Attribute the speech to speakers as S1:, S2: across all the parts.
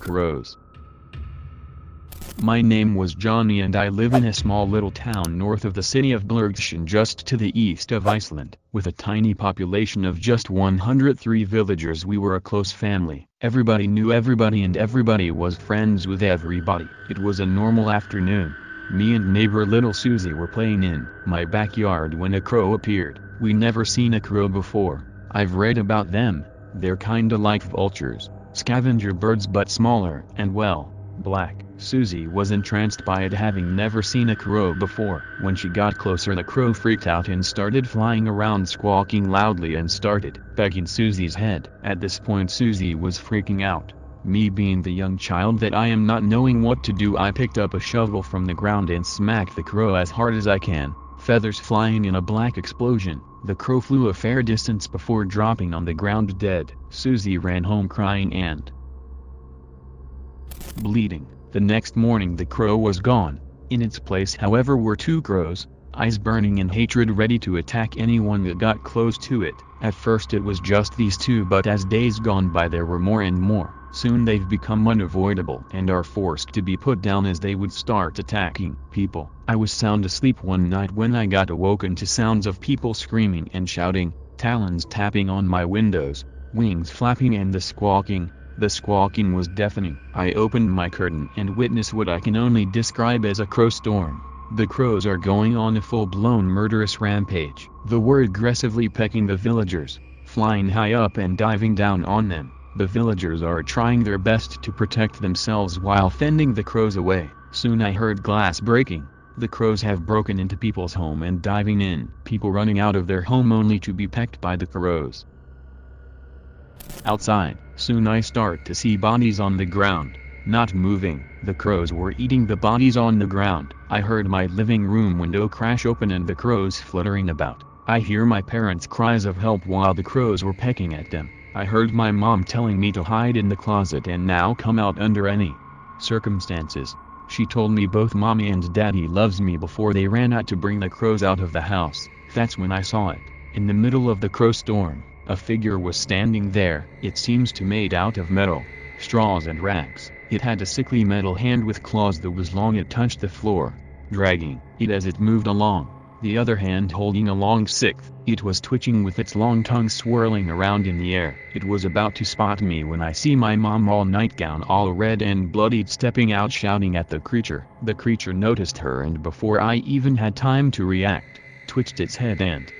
S1: crows. My name was Johnny and I live in a small little town north of the city of Bergsjön just to the east of Iceland. With a tiny population of just 103 villagers, we were a close family. Everybody knew everybody and everybody was friends with everybody. It was a normal afternoon. Me and neighbor little Susie were playing in my backyard when a crow appeared. We never seen a crow before. I've read about them. They're kinda like vultures, scavenger birds but smaller and well, black. Susie was entranced by it, having never seen a crow before. When she got closer, the crow freaked out and started flying around, squawking loudly and started pegging Susie's head. At this point Susie was freaking out. Me being the young child that I am, not knowing what to do, I picked up a shovel from the ground and smacked the crow as hard as I can. Feathers flying in a black explosion. The crow flew a fair distance before dropping on the ground dead. Susie ran home crying and bleeding. The next morning the crow was gone. In its place, however, were two crows, eyes burning in hatred, ready to attack anyone that got close to it. At first it was just these two, but as days gone by there were more and more. Soon they've become unavoidable and are forced to be put down as they would start attacking people. I was sound asleep one night when I got awoken to sounds of people screaming and shouting, talons tapping on my windows, wings flapping and the squawking. The squawking was deafening. I opened my curtain and witnessed what I can only describe as a crow storm. The crows are going on a full-blown murderous rampage. They were aggressively pecking the villagers, flying high up and diving down on them. The villagers are trying their best to protect themselves while fending the crows away. Soon I heard glass breaking. The crows have broken into people's home and diving in. People running out of their home only to be pecked by the crows. Outside, soon I start to see bodies on the ground, not moving. The crows were eating the bodies on the ground. I heard my living room window crash open and the crows fluttering about. I hear my parents' cries of help while the crows were pecking at them. I heard my mom telling me to hide in the closet and now come out under any circumstances. She told me both mommy and daddy loves me before they ran out to bring the crows out of the house. That's when I saw it. In the middle of the crow storm, a figure was standing there. It seems to made out of metal, straws and rags. It had a sickly metal hand with claws that was long. It touched the floor, dragging it as it moved along, the other hand holding a long scythe. It was twitching with its long tongue swirling around in the air. It was about to spot me when I see my mom, all nightgown all red and bloodied, stepping out shouting at the creature. The creature noticed her and before I even had time to react, twitched its head and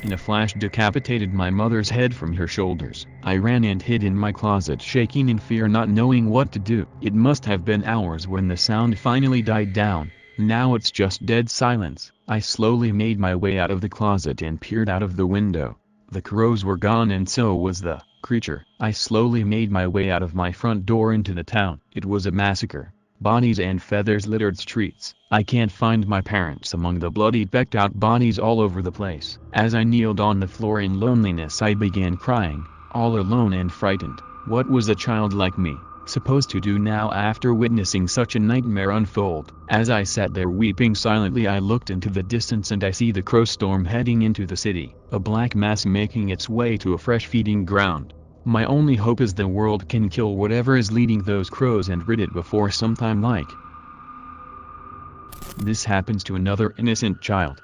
S1: in a flash decapitated my mother's head from her shoulders. I ran and hid in my closet, shaking in fear, not knowing what to do. It must have been hours when the sound finally died down. Now it's just dead silence. I slowly made my way out of the closet and peered out of the window. The crows were gone and so was the creature. I slowly made my way out of my front door into the town. It was a massacre. Bodies and feathers littered streets. I can't find my parents among the bloodied, pecked out bodies all over the place. As I kneeled on the floor in loneliness, I began crying, all alone and frightened. What was a child like me supposed to do now after witnessing such a nightmare unfold? As I sat there weeping silently, I looked into the distance and I see the crow storm heading into the city, a black mass making its way to a fresh feeding ground. My only hope is the world can kill whatever is leading those crows and rid it before sometime like this happens to another innocent child.